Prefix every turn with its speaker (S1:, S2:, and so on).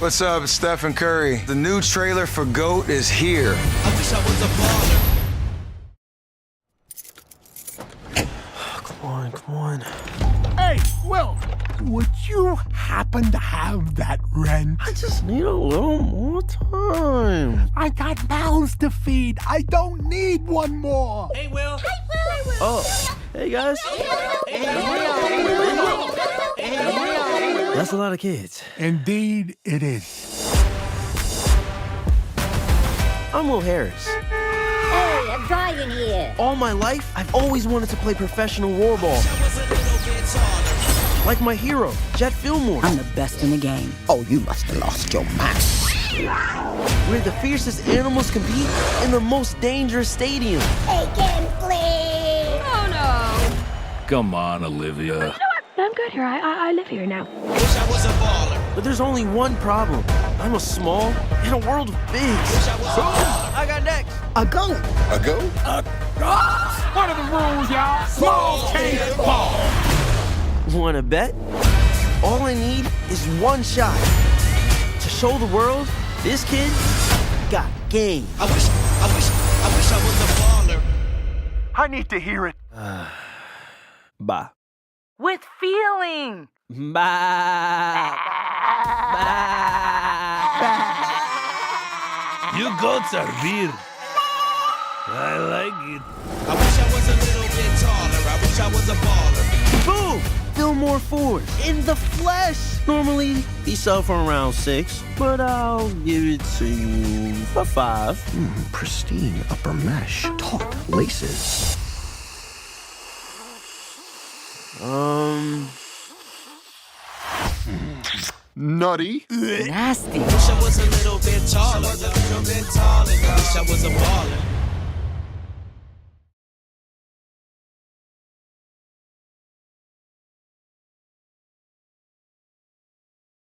S1: What's up, Stephen Curry? The new trailer for GOAT is here.
S2: I wish I was a baller.
S3: Come on.
S4: Hey, Will, would you happen to have that wrench?
S3: I just need a little more time.
S4: I got mouths to feed. I don't need one more.
S2: Hey, Will.
S3: Oh, hey guys. That's a lot of kids.
S4: Indeed, it is.
S3: I'm Will Harris.
S5: Hey, I'm Brian here.
S3: All my life, I've always wanted to play professional warball. Like my hero, Jet Fillmore.
S5: I'm the best in the game.
S6: Oh, you must have lost your mind.
S3: Where the fiercest animals compete in the most dangerous stadium.
S5: Hey, can play. Oh, no.
S7: Come on, Olivia.
S8: I'm good here. I live here now.
S2: Wish I was a baller.
S3: But there's only one problem. I'm a small in a world of bigs.
S2: Wish I was a baller.
S3: I got next.
S6: A goat.
S7: A go?
S4: What are the rules, y'all? Small can't ball.
S3: Wanna bet? All I need is one shot to show the world this kid got game.
S2: I wish I was a baller.
S4: I need to hear it.
S3: Bye.
S9: With feeling.
S3: Bye.
S7: You goats are weird. I like it.
S2: I wish I was a little bit taller. I wish I was a baller.
S3: Boom! Fillmore Ford in the flesh. Normally, these sell for around 6, but I'll give it to you for 5.
S6: Pristine upper mesh. Taut laces.
S7: Nutty.
S9: Nasty.
S2: Wish I was a little bit taller. I wish I was a baller.